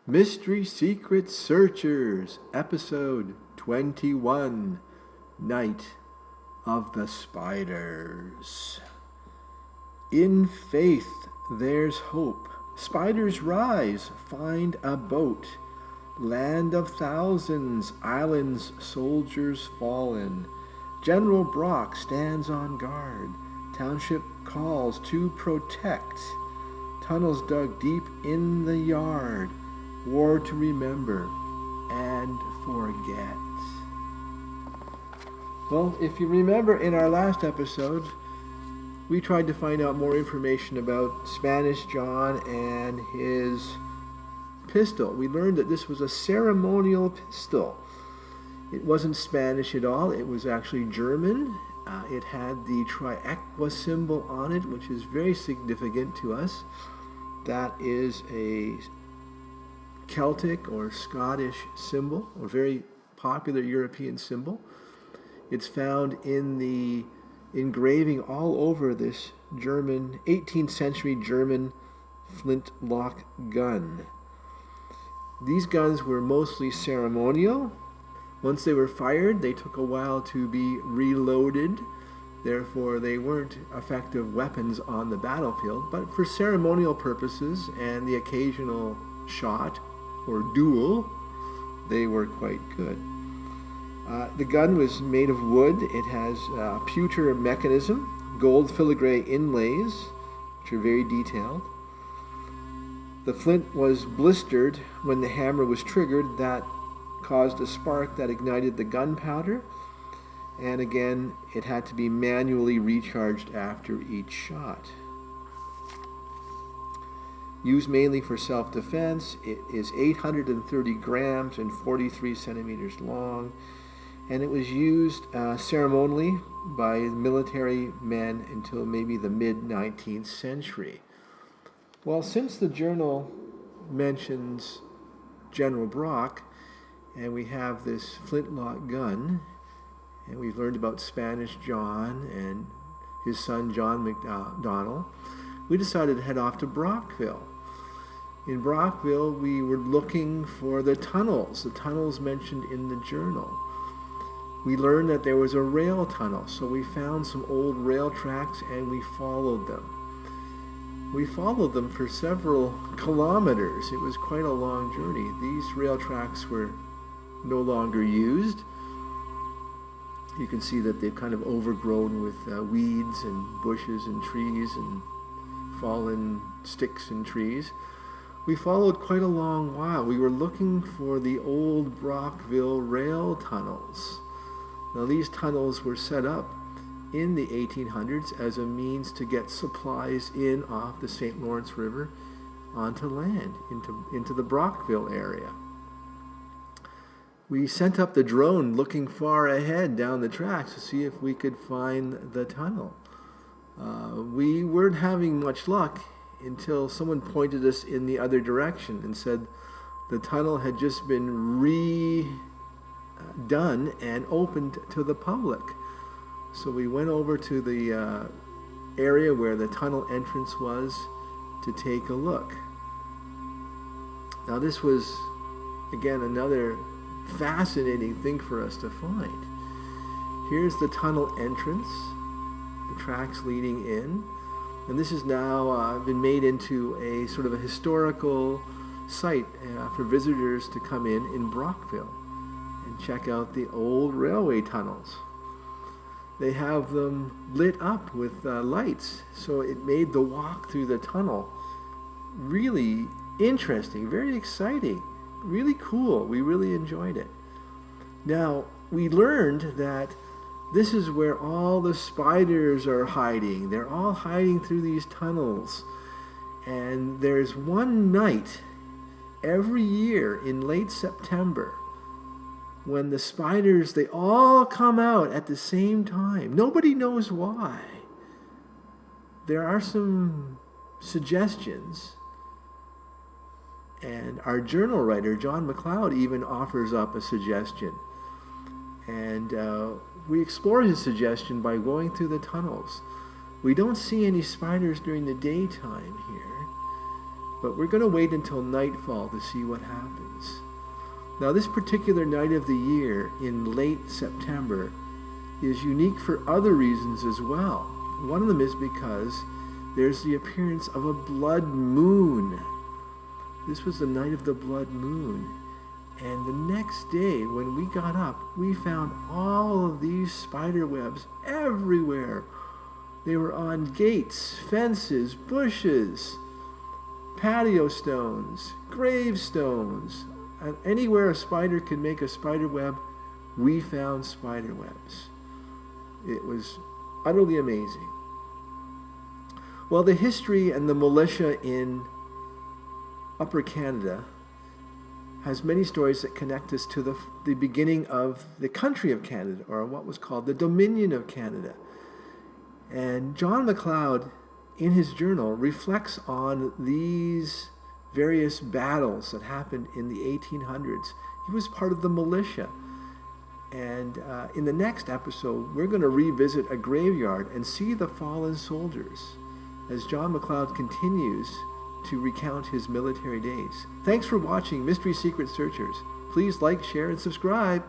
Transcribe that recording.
Mystery Secret Searchers, Episode 21, Night of the Spiders. In faith, there's hope. Spiders rise, find a boat. Land of thousands, islands, soldiers fallen. General Brock stands on guard. Township calls to protect. Tunnels dug deep in the yard. War to remember and forget. Well, if you remember in our last episode, we tried to find out more information about Spanish John and his pistol. We learned that this was a ceremonial pistol. It wasn't Spanish at all. It was actually German. It had the triaqua symbol on it, which is very significant to us. That is a Celtic or Scottish symbol, or very popular European symbol. It's found in the engraving all over this German, 18th century German flintlock gun. These guns were mostly ceremonial. Once they were fired, they took a while to be reloaded. Therefore, they weren't effective weapons on the battlefield, but for ceremonial purposes and the occasional shot or duel, they were quite good. The gun was made of wood. It has a pewter mechanism, gold filigree inlays, which are very detailed. The flint was blistered when the hammer was triggered. That caused a spark that ignited the gunpowder. And again, it had to be manually recharged after each shot. Used mainly for self-defense, it is 830 grams and 43 centimeters long, and it was used ceremonially by military men until maybe the mid-19th century. Well, since the journal mentions General Brock, and we have this flintlock gun, and we've learned about Spanish John and his son John McDonald, we decided to head off to Brockville. In Brockville, we were looking for the tunnels mentioned in the journal. We learned that there was a rail tunnel, so we found some old rail tracks and we followed them. We followed them for several kilometers. It was quite a long journey. These rail tracks were no longer used. You can see that they've kind of overgrown with weeds and bushes and trees and fallen sticks and trees. We followed quite a long while. We were looking for the old Brockville rail tunnels. Now, these tunnels were set up in the 1800s as a means to get supplies in off the St. Lawrence River onto land, into the Brockville area. We sent up the drone looking far ahead down the tracks to see if we could find the tunnel. We weren't having much luck until someone pointed us in the other direction and said the tunnel had just been redone and opened to the public. So we went over to the area where the tunnel entrance was to take a look. Now, this was, again, another fascinating thing for us to find. Here's the tunnel entrance, the tracks leading in, and this has now been made into a sort of a historical site for visitors to come in Brockville and check out the old railway tunnels. They have them lit up with lights, so it made the walk through the tunnel really interesting, very exciting, really cool. We really enjoyed it. Now, we learned that this is where all the spiders are hiding. They're all hiding through these tunnels. And there's one night every year in late September when the spiders, they all come out at the same time. Nobody knows why. There are some suggestions. And our journal writer, John MacLeod, even offers up a suggestion. And we explore his suggestion by going through the tunnels. We don't see any spiders during the daytime here, But we're going to wait until nightfall to see what happens. Now, this particular night of the year in late September is unique for other reasons as well. One of them is because there's the appearance of a blood moon. This was the night of the blood moon. And the next day, when we got up, we found all of these spider webs everywhere. They were on gates, fences, bushes, patio stones, gravestones. And anywhere a spider could make a spider web, we found spider webs. It was utterly amazing. Well, the history and the militia in Upper Canada has many stories that connect us to the beginning of the country of Canada, or what was called the Dominion of Canada. And John MacLeod, in his journal, reflects on these various battles that happened in the 1800s. He was part of the militia. And in the next episode, we're going to revisit a graveyard and see the fallen soldiers as John MacLeod continues to recount his military days. Thanks for watching Mystery Secret Searchers. Please like, share, and subscribe.